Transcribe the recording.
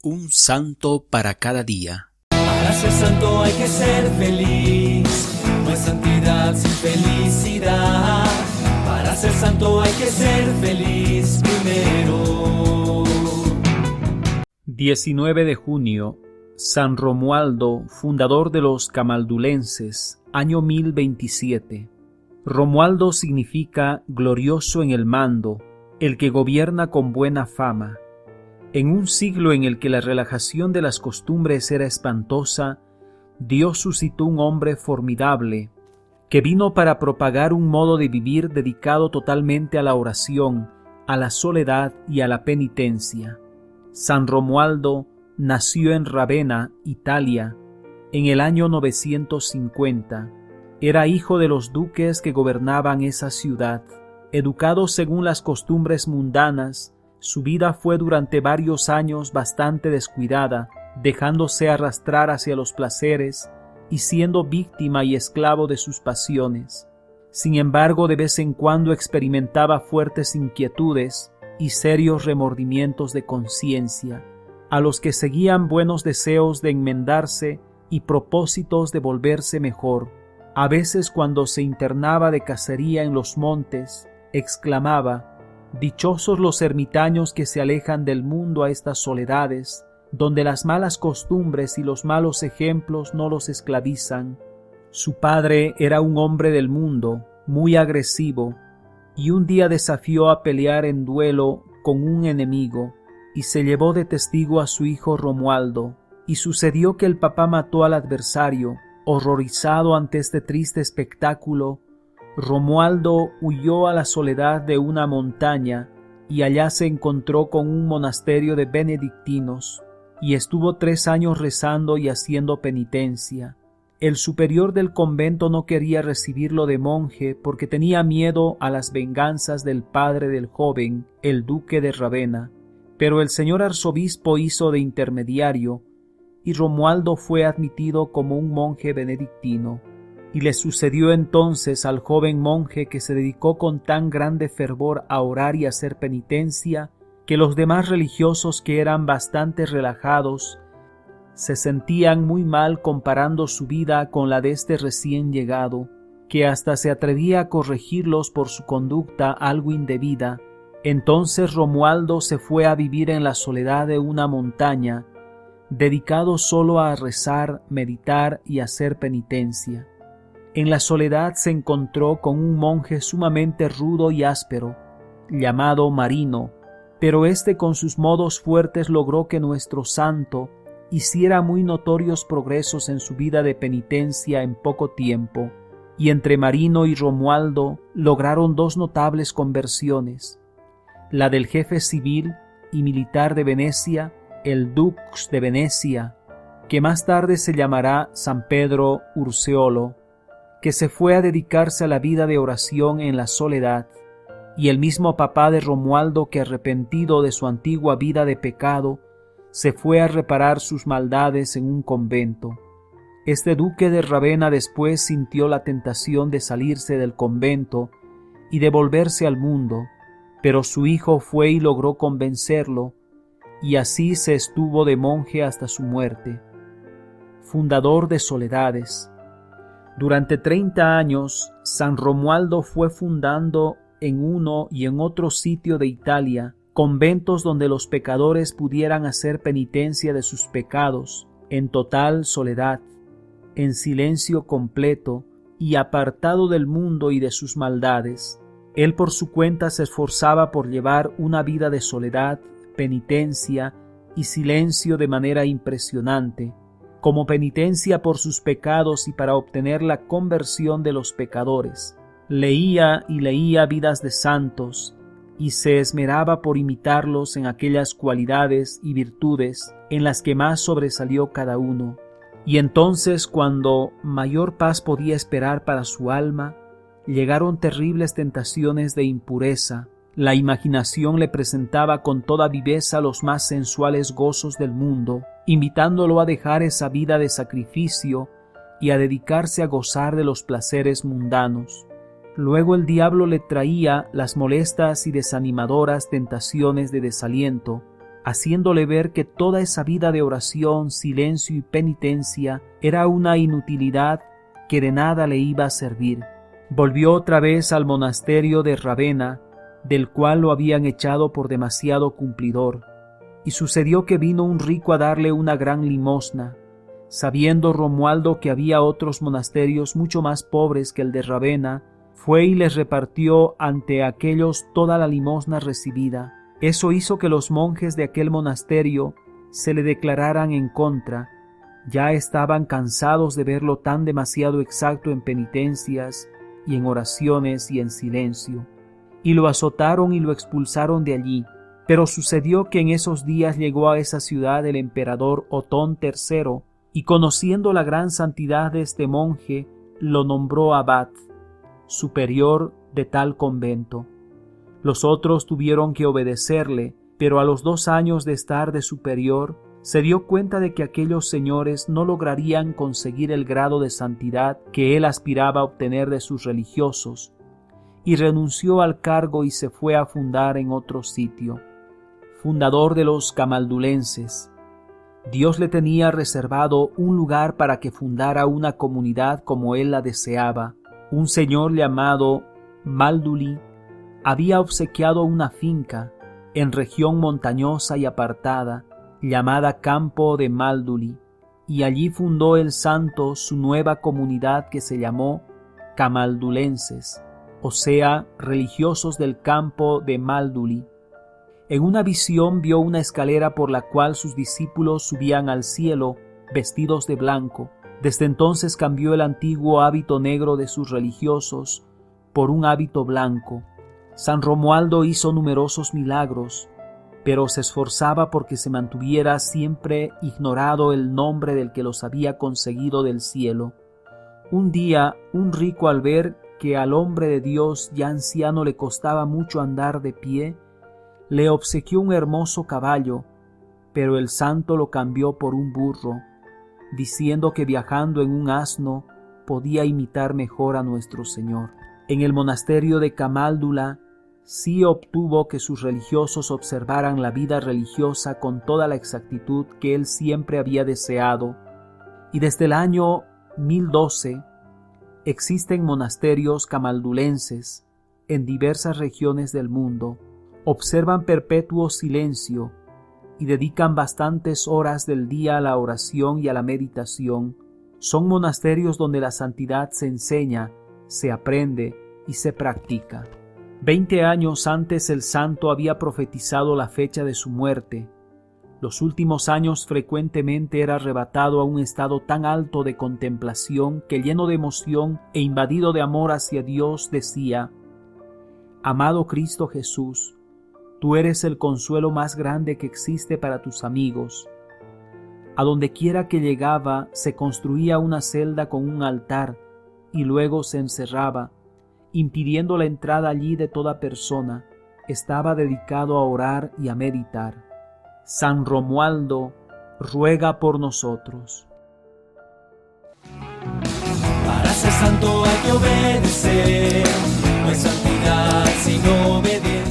Un santo para cada día. Para ser santo hay que ser feliz, no hay santidad sin felicidad. Para ser santo hay que ser feliz primero. 19 de junio, San Romualdo, fundador de los camaldulenses, año 1027. Romualdo significa glorioso en el mando, el que gobierna con buena fama. En un siglo en el que la relajación de las costumbres era espantosa, Dios suscitó un hombre formidable, que vino para propagar un modo de vivir dedicado totalmente a la oración, a la soledad y a la penitencia. San Romualdo nació en Ravenna, Italia, en el año 950. Era hijo de los duques que gobernaban esa ciudad. Educado según las costumbres mundanas, su vida fue durante varios años bastante descuidada, dejándose arrastrar hacia los placeres y siendo víctima y esclavo de sus pasiones. Sin embargo, de vez en cuando experimentaba fuertes inquietudes y serios remordimientos de conciencia, a los que seguían buenos deseos de enmendarse y propósitos de volverse mejor. A veces, cuando se internaba de cacería en los montes, exclamaba: «Dichosos los ermitaños que se alejan del mundo a estas soledades, donde las malas costumbres y los malos ejemplos no los esclavizan». Su padre era un hombre del mundo, muy agresivo, y un día desafió a pelear en duelo con un enemigo, y se llevó de testigo a su hijo Romualdo, y sucedió que el papá mató al adversario. Horrorizado ante este triste espectáculo, Romualdo huyó a la soledad de una montaña y allá se encontró con un monasterio de benedictinos y estuvo 3 años rezando y haciendo penitencia. El superior del convento no quería recibirlo de monje porque tenía miedo a las venganzas del padre del joven, el duque de Ravenna, pero el señor arzobispo hizo de intermediario y Romualdo fue admitido como un monje benedictino. Y le sucedió entonces al joven monje que se dedicó con tan grande fervor a orar y a hacer penitencia, que los demás religiosos, que eran bastante relajados, se sentían muy mal comparando su vida con la de este recién llegado, que hasta se atrevía a corregirlos por su conducta algo indebida. Entonces Romualdo se fue a vivir en la soledad de una montaña, dedicado solo a rezar, meditar y hacer penitencia. En la soledad se encontró con un monje sumamente rudo y áspero, llamado Marino, pero éste con sus modos fuertes logró que nuestro santo hiciera muy notorios progresos en su vida de penitencia en poco tiempo, y entre Marino y Romualdo lograron 2 notables conversiones, la del jefe civil y militar de Venecia, el Dux de Venecia, que más tarde se llamará San Pedro Urseolo, que se fue a dedicarse a la vida de oración en la soledad, y el mismo papá de Romualdo que, arrepentido de su antigua vida de pecado, se fue a reparar sus maldades en un convento. Este duque de Ravenna después sintió la tentación de salirse del convento y de volverse al mundo, pero su hijo fue y logró convencerlo, y así se estuvo de monje hasta su muerte. Fundador de soledades. Durante 30 años, San Romualdo fue fundando en uno y en otro sitio de Italia conventos donde los pecadores pudieran hacer penitencia de sus pecados, en total soledad, en silencio completo y apartado del mundo y de sus maldades. Él por su cuenta se esforzaba por llevar una vida de soledad, penitencia y silencio de manera impresionante, como penitencia por sus pecados y para obtener la conversión de los pecadores. Leía y leía vidas de santos y se esmeraba por imitarlos en aquellas cualidades y virtudes en las que más sobresalió cada uno. Y entonces, cuando mayor paz podía esperar para su alma, llegaron terribles tentaciones de impureza. La imaginación le presentaba con toda viveza los más sensuales gozos del mundo, invitándolo a dejar esa vida de sacrificio y a dedicarse a gozar de los placeres mundanos. Luego el diablo le traía las molestas y desanimadoras tentaciones de desaliento, haciéndole ver que toda esa vida de oración, silencio y penitencia era una inutilidad que de nada le iba a servir. Volvió otra vez al monasterio de Ravenna, del cual lo habían echado por demasiado cumplidor, y sucedió que vino un rico a darle una gran limosna. Sabiendo Romualdo que había otros monasterios mucho más pobres que el de Ravenna, fue y les repartió ante aquellos toda la limosna recibida. Eso hizo que los monjes de aquel monasterio se le declararan en contra. Ya estaban cansados de verlo tan demasiado exacto en penitencias y en oraciones y en silencio, y lo azotaron y lo expulsaron de allí. Pero sucedió que en esos días llegó a esa ciudad el emperador Otón III, y conociendo la gran santidad de este monje, lo nombró abad, superior de tal convento. Los otros tuvieron que obedecerle, pero a los 2 años de estar de superior, se dio cuenta de que aquellos señores no lograrían conseguir el grado de santidad que él aspiraba a obtener de sus religiosos, y renunció al cargo y se fue a fundar en otro sitio. Fundador de los camaldulenses, Dios le tenía reservado un lugar para que fundara una comunidad como él la deseaba. Un señor llamado Malduli había obsequiado una finca en región montañosa y apartada, llamada Campo de Malduli, y allí fundó el santo su nueva comunidad que se llamó camaldulenses, o sea, religiosos del Campo de Malduli. En una visión vio una escalera por la cual sus discípulos subían al cielo vestidos de blanco. Desde entonces cambió el antiguo hábito negro de sus religiosos por un hábito blanco. San Romualdo hizo numerosos milagros, pero se esforzaba porque se mantuviera siempre ignorado el nombre del que los había conseguido del cielo. Un día, un rico, al ver que al hombre de Dios ya anciano le costaba mucho andar de pie, le obsequió un hermoso caballo, pero el santo lo cambió por un burro, diciendo que viajando en un asno podía imitar mejor a nuestro Señor. En el monasterio de Camáldula sí obtuvo que sus religiosos observaran la vida religiosa con toda la exactitud que él siempre había deseado, y desde el año 1012 existen monasterios camaldulenses en diversas regiones del mundo. Observan perpetuo silencio y dedican bastantes horas del día a la oración y a la meditación. Son monasterios donde la santidad se enseña, se aprende y se practica. 20 años antes el santo había profetizado la fecha de su muerte. Los últimos años frecuentemente era arrebatado a un estado tan alto de contemplación que, lleno de emoción e invadido de amor hacia Dios, decía: «Amado Cristo Jesús, tú eres el consuelo más grande que existe para tus amigos». A donde quiera que llegaba se construía una celda con un altar y luego se encerraba, impidiendo la entrada allí de toda persona. Estaba dedicado a orar y a meditar. San Romualdo ruega por nosotros. Para ser santo hay que obedecer, no hay santidad sin obediencia.